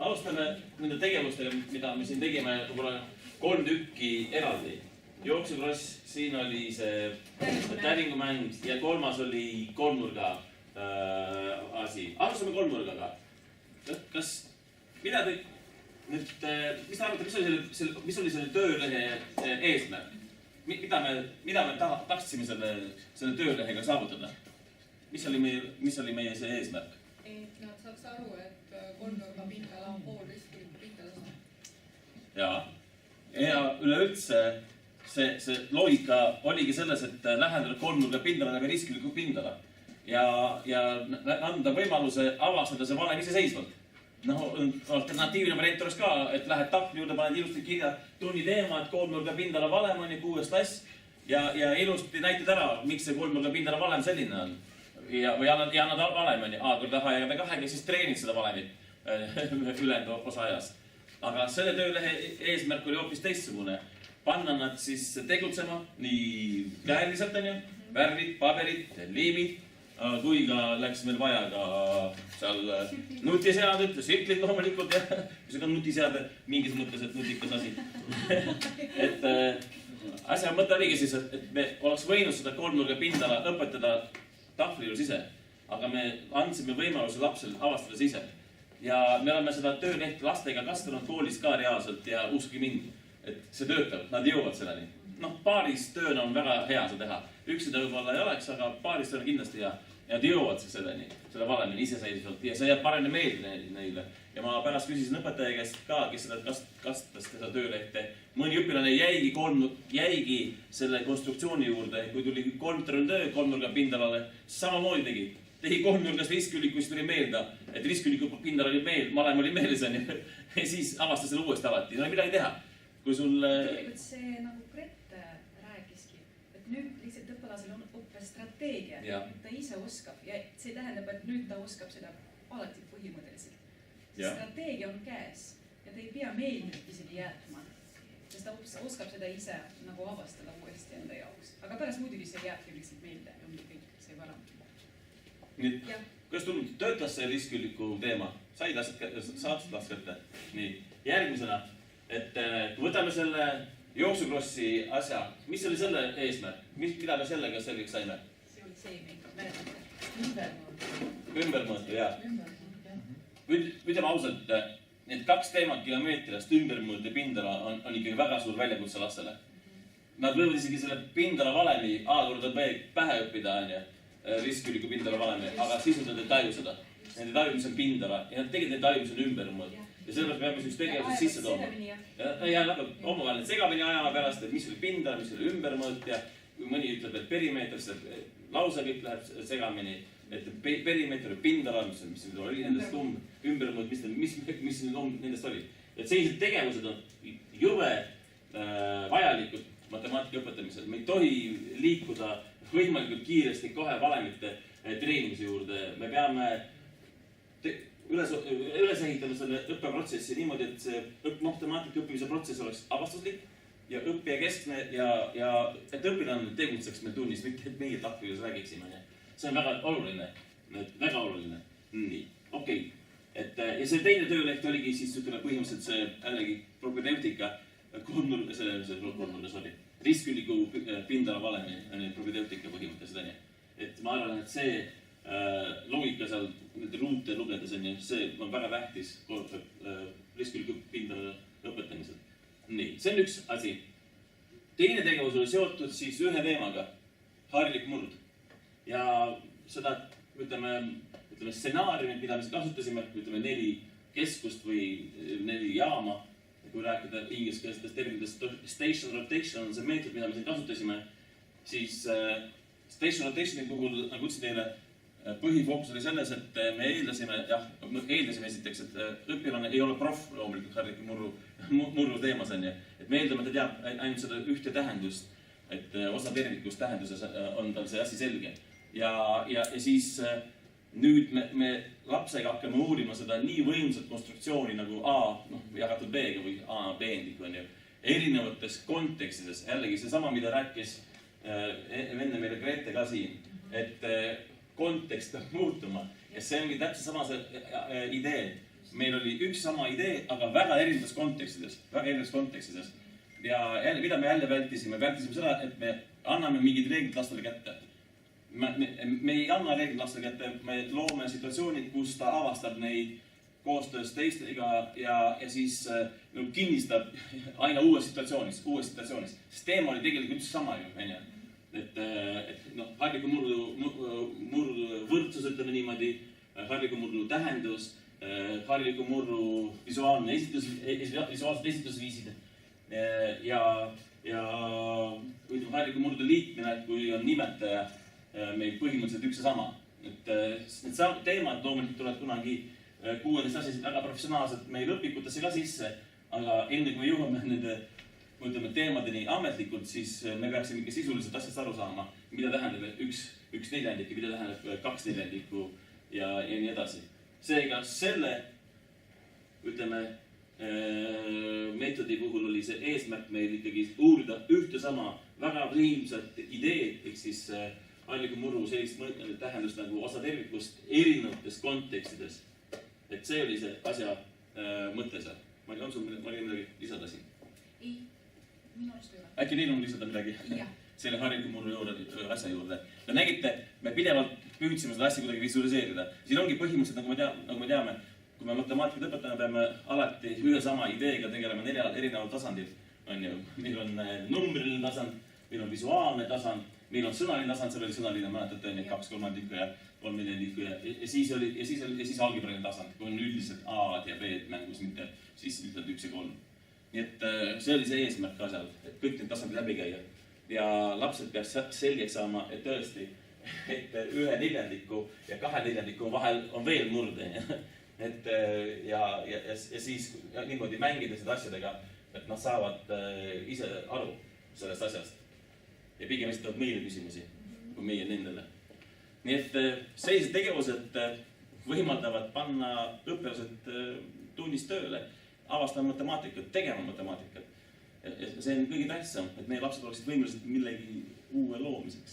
alustame nende tegevustega, mida me siin tegime võib-olla 3 tükki eraldi. Jooksukross, siin oli see täringumäng ja 3. oli kolmnurga asi. Alustame kolmnurgaga. Mida te arvate, mis oli selle töölehe eesmärk? Mida me tahtsime selle töölehega saavutada? Mis oli meie see eesmärk? Et nad saaks aru, et kolmnurga pindala on pool riskiliku pindalast. Ja üleüldse see loogika oligi selles, et lähendada kolmnurga pindala läbi riskiliku pindala ja anda võimaluse avastada see valem iseseisvalt. Alternatiivne variant oleks ka, et lähed tahvli juurde, paned ilusti kirja tunni teema, et kolmnurga pindala valem on ja 6 klass ja ilusti näitad ära, miks see kolmnurga pindala valem selline on. Või annad valem on A korda H ja B2, kes siis treenid seda valemit ülejäänud osa ajast. Aga selle töölehe eesmärk oli hoopis teistsugune. Panna nad siis tegutsema nii käeliselt, värvid, paberid, liimid, kui ka läks meil vaja ka seal nutiseaded, sirklid loomulikult ja kui see ka nutiseade mingis mõttes, et nutikas asi. Et asja mõte oligi siis, et me oleks võinud seda kolmnurga pindala õpetada tahvlilus ise, aga me andsime võimaluse lapsel avastada see ise. Ja me oleme seda töölehti lastega kasvanud koolis ka reaalselt ja uski mind, et see töötab, nad jõuavad selleni. Paaris tööna on väga hea seda teha. Üksida võib-olla ei oleks, aga paaris tööna kindlasti hea. Ja nad jõuavad selleni, selle valemini iseseisvalt ja see jääb paremini meelde neile. Ja ma pärast küsisin õpetaja käest ka, kes seda kasutas seda töölehte. Mõni õpilane jäigi selle konstruktsiooni juurde, kui tuli kontrolltöö kolmnurga pindalale, samamoodi tegi kolmnurgas riskülikus tuli meelda, et risküliku pindal oli malem oli meeles ja siis avastas selle uuesti alati. No midagi teha. Tegelikult see nagu Grete rääkiski, et nüüd lihtsalt õppelasel on õppestrateegia, et ta ise oskab ja see tähendab, et nüüd ta oskab seda alati põhimõtteliselt. Strateegia on käes ja ta ei pea meeldima isegi jäätma, sest ta oskab seda ise nagu avastada uuesti enda jaoks. Aga pärast muidugi see jääbki lihtsalt meelde ja ongi kõik see varam. Kuidas tulnud? Töötas see risküliku teema? Said saatsid last kätte? Nii, järgmisena. Et võtame selle jooksukrossi asja. Mis oli selle eesmärk? Mida me sellega selgeks saime? See oli see, mida ümbermõõtu, jah. Ütleme ausalt, need 2 teemat geomeetriast ümbermõõtu ja pindala on ikkagi väga suur väljakutse lastele. Nad võivad isegi selle pindala valemi A korda B pähe õppida, risküliku pindala valemi, aga siis nad ei taju seda. Need ei taju, mis on pindala ja nad tegelikult ei taju, mis on ümbermõõtu. Ja sellepärast peame siis tegevused sisse tooma. Ja omavahel need segamini ajama pärast, et mis oli pindala, mis oli ümbermõõt ja kui mõni ütleb, et perimeeter, see lause kõik läheb segamini, et perimeeter või pindala, mis oli nendest ümbermõõt, mis nendest oli. Et sellised tegevused on jõve vajalikud matemaatika õpetamisel. Me ei tohi liikuda võimalikult kiiresti kohe valemite treenimise juurde. Me peame üles ehitame selle õppeprotsessi niimoodi, et see matemaatika õppimise protsess oleks avastuslik ja õppija keskne ja et õpilane tegutseks meil tunnis, mitte et meie tahvlides räägiksime. See on väga oluline. Väga oluline. Nii, okei. Ja see teine tööleht oligi siis põhimõtteliselt see jällegi propedeutika kolmnurgas oli. Risküliku pindala valemi propedeutika põhimõtteliselt. Et ma arvan, et see loogika seal ruute lugedes see on väga tähtis risküliku pindala õpetamisel. Nii, see on üks asi. Teine tegevus oli seotud siis ühe teemaga, harilik murd. Ja seda, ütleme, stsenaariumit, mida me kasutasime, 4 keskust või 4 jaama, kui rääkida ingliskeelsetest terminitest, station rotation on see meetod, mida me siin kasutasime, siis station rotationi puhul, nagu ütlesin teile, põhifookus oli selles, et me eeldasime esiteks, et õpilane ei ole proff loomulikult hariliku murru teemas, et me eeldame, et ta teab ainult seda ühte tähendust, et osa tervikust tähenduses on tal see asi selge. Ja siis nüüd me lapsega hakkame uurima seda nii võimsat konstruktsiooni nagu A jagatud B-ga või A B-endiku erinevates kontekstides. Jällegi seesama, mida rääkis enne meile Grete ka siin, et kontekst peab muutuma ja see ongi täpselt sama see idee. meil oli üks sama idee, aga väga erinevates kontekstides. Ja jälle, mida me jälle vältisime seda, et me anname mingid reeglid lastele kätte. Me ei anna reeglid lastele kätte, me loome situatsioonid, kus ta avastab neid koostöös teistega ja siis kinnistab aina uues situatsioonis. Sest teema oli tegelikult üks sama ju, onju. Et hariliku murdu võrdsus, ütleme niimoodi, hariliku murdu tähendus, hariliku murdu visuaalsed esitusviisid ja hariliku murdu liitmine, kui on nimetaja meil põhimõtteliselt üks ja sama. Need teemad loomulikult tulevad kunagi 6. asjasid väga professionaalselt meil õpikutesse ka sisse, aga enne kui me jõuame nende teemadeni ametlikult, siis me peaksime ikka sisuliselt asjast aru saama, mida tähendab üks neljandik ja mida tähendab 2 neljandikku ja nii edasi. Seega selle, meetodi puhul oli see eesmärk meil ikkagi uurida ühte sama väga võimsat ideed, ehk siis hariliku murdu sellist tähendust nagu osa tervikust erinevates kontekstides. Et see oli see asja mõte seal. Ma ei tea, on sul midagi lisada siin? Ei, minu arust ei ole. Äkki teil on lisada midagi selle hariliku murdu asja juurde? Ja nägite, me pidevalt püüdsime seda asja kuidagi visualiseerida. Siin ongi põhimõtteliselt, nagu me teame, kui me matemaatikat õpetame, peame alati ühe sama ideega tegelema 4 erineval tasandil. Meil on numbriline tasand, meil on visuaalne tasand, meil on sõnaline tasand, seal oli sõnaline, mäletate, 2/3 ja 3/4 ja siis algebraline tasand, kui on üldiselt A ja B mängus, mitte siis ütled 1 ja 3. Nii et see oli see eesmärk ka seal, et kõik need tasandid läbi käia. Ja lapsed peaks selgeks saama, et tõesti, et 1 neljandiku ja 2 neljandiku vahel on veel murde. Ja siis niimoodi mängides need asjadega, et nad saavad ise aru sellest asjast. Ja pigem esitavad meile küsimusi, kui meie nendele. Nii et sellised tegevused võimaldavad panna õpilased tunnis tööle, avastama matemaatikat, tegema matemaatikat. Ja see on kõige tähtsam, et meie lapsed oleksid võimelised millegi uue loomiseks.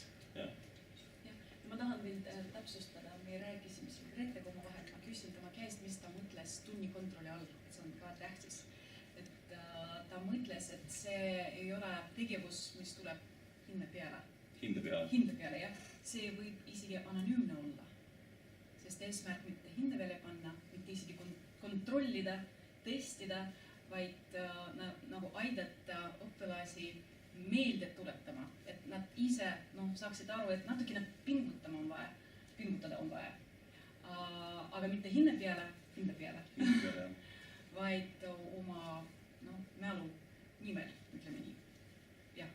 Ma tahan veel täpsustada, me rääkisime siin Gretega omavahel, ma küsin tema käest, mis ta mõtles tunnikontrolli all, see on ka tähtis. Et ta mõtles, et see ei ole tegevus, mis tuleb hinde peale, jah. See võib isegi anonüümne olla, sest eesmärk mitte hinde peale panna, mitte isegi kontrollida, testida, vaid nagu aidata õpilasi meelde tuletama, et nad ise saaksid aru, et natukene pingutada on vaja. Aga mitte hinde peale, vaid oma mälu nimel, ütleme nii. Jah,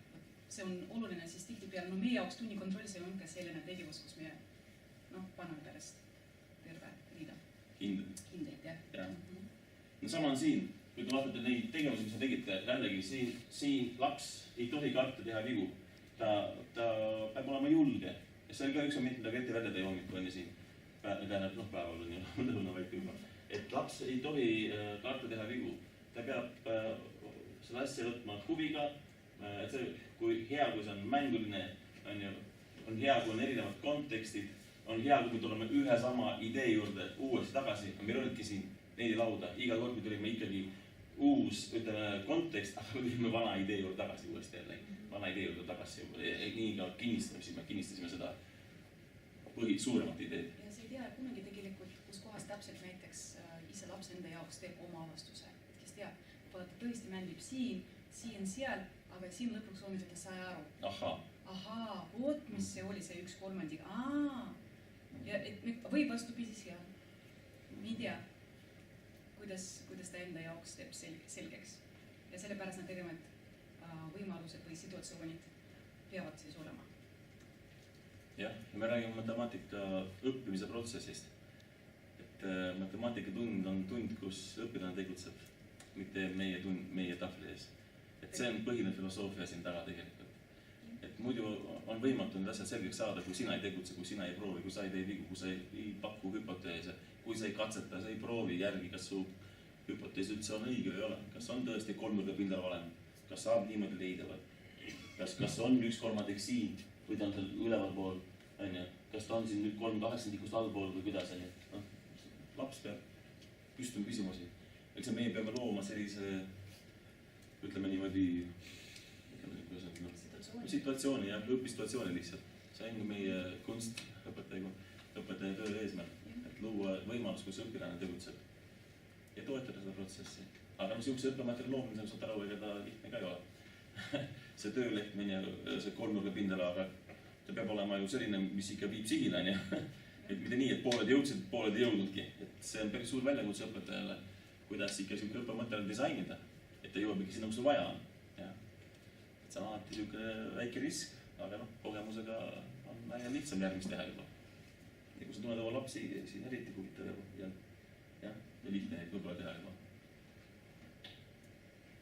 see on oluline, siis tihtipeale, meie jaoks tunnikontroll, see on ka selline tegevus, kus me paneme pärast terve riida. Hindeid, jah. No sama on siin, kui te vaatate neid tegevusi, mis te tegite, jällegi siin laps ei tohi karta teha vigu. Ta peab olema julge. Ja see oli ka üks moment, mida Grete välja tõi hommikul enne siin. Tähendab, päeval on ju lõuna vaid juba. Et laps ei tohi karta teha vigu. Ta peab seda asja võtma huviga. Kui hea, kui see on mänguline, on hea, kui on erinevad kontekstid, on hea, kui me tuleme ühe sama idee juurde uuesti tagasi. Meil olidki siin neidi lauda. Iga kord, kui tulime ikkagi uus kontekst, aga tulime vana idee juurde tagasi uuesti jälle. Vana idee juurde tagasi. Nii ka kinnistasime seda suuremat ideed. Ja see ei tea kunagi tegelikult, kus kohas täpselt näiteks ise laps enda jaoks teeb oma avastuse. Kes teab, ta tõesti mängib siin, seal, aga siin lõpuks omid, et ta sai aru. Ahaa, voot, mis see oli, see 1/3. Ja või vastupidi seal. Me ei tea, kuidas ta enda jaoks teeb selgeks. Ja sellepärast nad erinevad võimalused või situatsioonid peavad siis olema. Jah, me räägime matemaatika õppimise protsessist. Et matemaatikatund on tund, kus õpilane tegutseb, mitte meie tahvli ees. Et see on põhiline filosoofia siin taga tegelikult. Et muidu on võimatu need asjad selgeks saada, kui sina ei tegutse, kui sina ei proovi, kui sa ei tee vigu, kui sa ei paku hüpoteese, kui sa ei katseta, sa ei proovi järgi, kas su hüpotees üldse on õige või ei ole. Kas on tõesti 3 pindal valem? Kas saab niimoodi leida või? Kas on 1/3 siin või ta on seal üleval pool? Kas ta on siin nüüd 3/8 allpool või kuidas? Laps peab püstime küsimusi. Eks meie peame looma sellise, ütleme niimoodi, situatsiooni ja õpisituatsiooni lihtsalt. See on meie kunst õpetaja töö eesmärk, et luua võimalus, kus õpilane tegutseb ja toetada seda protsessi. Aga niisuguse õppematerjali loomisel saab aru, ega ta lihtne ka ei ole. See töölehtmine, see kolmnurga pindala, aga ta peab olema ju selline, mis ikka viib sihile, et mitte nii, et pooled jõudsid, pooled ei jõudnudki. Et see on päris suur väljakutse õpetajale, kuidas ikka niisugune õppematerjali disainida, et ta jõuab ikka sinna, kus vaja on. Et see on alati niisugune väike risk, aga kogemusega on väga lihtsam järgmist teha juba. Ja kui sa tunned oma lapsi, siis eriti huvitav ja lihtne võib-olla teha juba.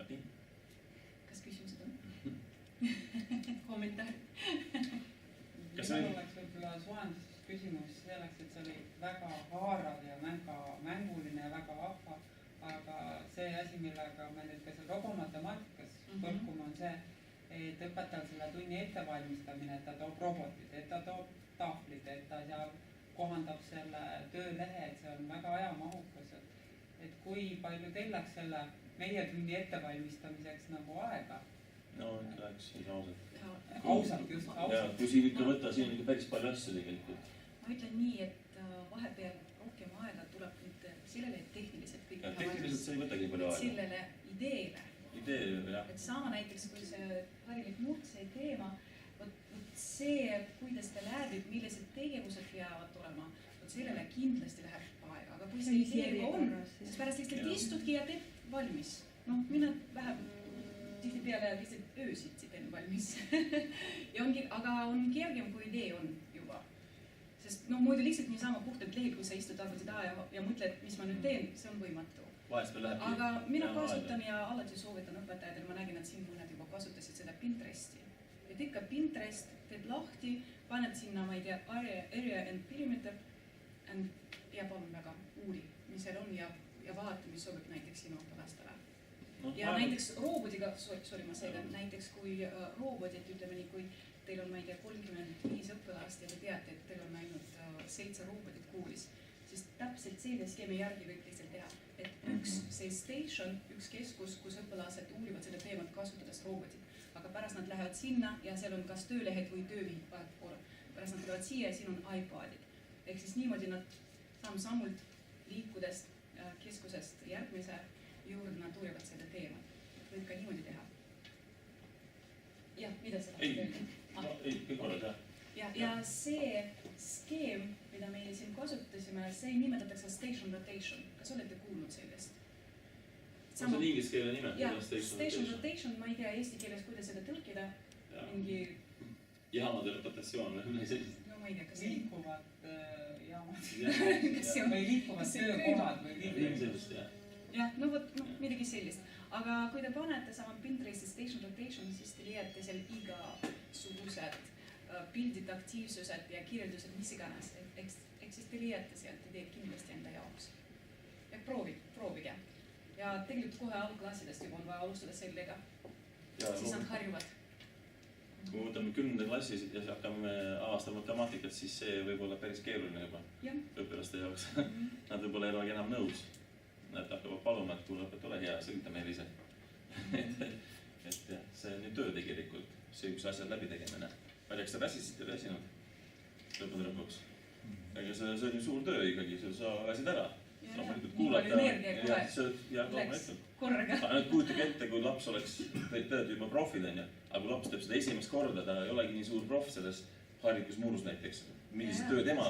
Läbi. Kas küsimused on? Kommentaar? Minul oleks võib-olla soenduses küsimus selleks, et see oli väga haarav ja mänguline ja väga vahva, aga see asi, millega me nüüd ka seal robomatemaatikas põlkume, on see, et õpetajal selle tunni ettevalmistamine, et ta toob robotid, et ta toob tahvlid, et ta seal kohandab selle töölehe, et see on väga ajamahukas. Et kui palju teil läks selle meie tunni ettevalmistamiseks nagu aega? No, läks ikka ausalt. Ausalt, just ausalt. Ja kui siin ikka võtta, siin on ikka päris palju asju tegelikult. Ma ütlen nii, et vahepeal rohkem aega tuleb nüüd sellele tehniliselt kõik teha. Tehniliselt see ei võtagi palju aega. Sellele ideele. Jah. Et sama näiteks, kui see harilik muud, see teema, see, kuidas ta läbib, millised tegevused peavad olema, sellele kindlasti läheb aega. Aga kui see idee on, siis pärast lihtsalt istudki ja teeb valmis. Mina vähem tihtipeale lihtsalt öösiti teen valmis. Aga on kergem, kui idee on juba. Sest muidu lihtsalt niisama puhtalt lehel, kui sa istud arvuti taha ja mõtled, mis ma nüüd teen, see on võimatu. Aga mina kasutan ja alati soovitan õpetajatel, ma nägin, et siin mõned juba kasutasid seda Pinteresti. Et ikka Pinterest teed lahti, paned sinna, ma ei tea, area and perimeter ja palun väga uuri, mis seal on ja vaata, mis sobib näiteks sinu õpilastele. Ja näiteks robotiga, näiteks kui robotit, ütleme nii, kui teil on, ma ei tea, 35 õpilast ja te teate, et teil on ainult 7 robotit koolis, siis täpselt selle skeemi järgi võib lihtsalt teha, et üks see station, üks keskus, kus õpilased uurivad seda teemat kasutades robotit, aga pärast nad lähevad sinna ja seal on kas töölehed või töövihid poole. Pärast nad tulevad siia ja siin on iPadid. Ehk siis niimoodi nad samm-sammult liikudes keskusest järgmise juurde nad uurivad seda teemat. Võib ka niimoodi teha. Jah, mida sa tahad öelda? Ei, kõik korrad, jah. Ja see skeem, mida me siin kasutasime, see nimetatakse station rotation. Kas olete kuulnud sellest? See on inglise keele nime. Jah, station rotation, ma ei tea eesti keeles, kuidas seda tõlkida. Mingi... Jaamade rotatsioon või sellised. No ma ei tea, kas... Liikuvad jaamad. Või liikuvad töökohad või liikuvad. Jah, midagi sellist. Aga kui te panete sama Pinteresti station rotation, siis te leiate seal igasugused pildid, aktiivsused ja kirjeldused, mis iganes. Ehk siis te leiate sealt ideed kindlasti enda jaoks. Ja proovige. Ja tegelikult kohe algklassidest juba on vaja alustada sellega. Siis nad harjuvad. Kui me võtame 10. klassis ja hakkame avastama matemaatikat, siis see võib olla päris keeruline juba õpilaste jaoks. Nad võib-olla ei olegi enam nõus. Nad hakkavad paluma, et kuule, ole hea, selgita meile ise. Et see on ju töö tegelikult, see üks asja läbi tegemine. Ma ei tea, kas te väsisid ja väsinud lõpuks. Ega see on ju suur töö ikkagi, sa väsid ära. Nii palju energia kohe korraga. Aga nüüd kujutage ette, kui laps oleks, tead juba profid on ju, aga kui laps teeb seda esimest korda, ta ei olegi nii suur prof selles harilikus muulus näiteks. Millise töö tema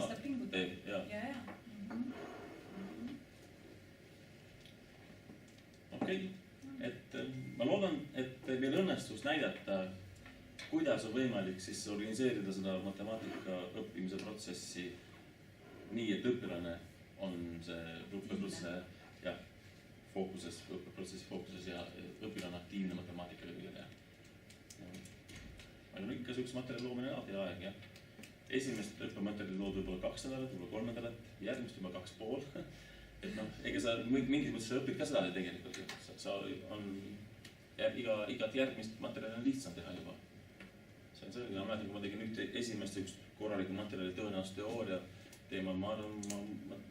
teeb. Okei, et ma loodan, et meil õnnestus näidata, kuidas on võimalik siis organiseerida seda matemaatika õppimise protsessi nii, et õpilane on see õppeprotsessi fookuses ja õpilane aktiivne matemaatikaga tegeleda. Aga ikka selleks materjali loomine on alati aeg, jah. Esimest õppematerjali lood võib-olla 2 nädalat, võib-olla 3 nädalat, järgmist juba 2,5. Et ega sa mingis mõttes õpid ka seda tegelikult. Igat järgmist materjali on lihtsam teha juba. See on selline, ma mäletan, kui ma tegin esimest korraliku materjali tõenäosus teooria teemal, ma arvan,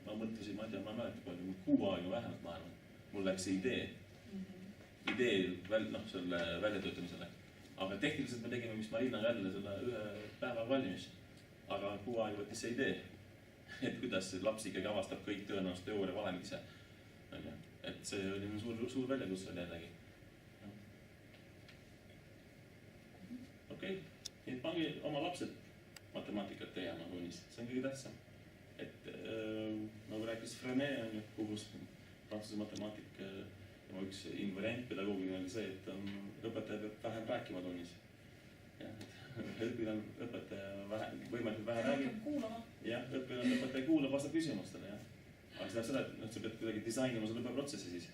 ma mõtlesin, ma ei mäleta palju, kuu aega vähemalt, ma arvan. Mul läks see idee selle väljatöötamisele. Aga tehniliselt me tegime, mis Marina jälle selle ühe päeva valmis. Aga kuu aega võttis see idee, et kuidas laps ikkagi avastab kõik tõenäoliselt teooria valemid ise. Et see oli suur väljakutse oli jällegi. Okei, nii pange oma lapsed matemaatikat tegema tunnis, see on kõige tähtsam. Et nagu rääkis Frené, kuhus prantsuse matemaatik, tema üks invariant pedagoogina oli see, et õpetaja peab vähem rääkima tunnis. Õpetaja võimalikult vähe räägib. Õpetaja kuulab, vastab küsimustele. Aga see tähendab seda, et sa pead kuidagi disainima selle õppeprotsessi siis.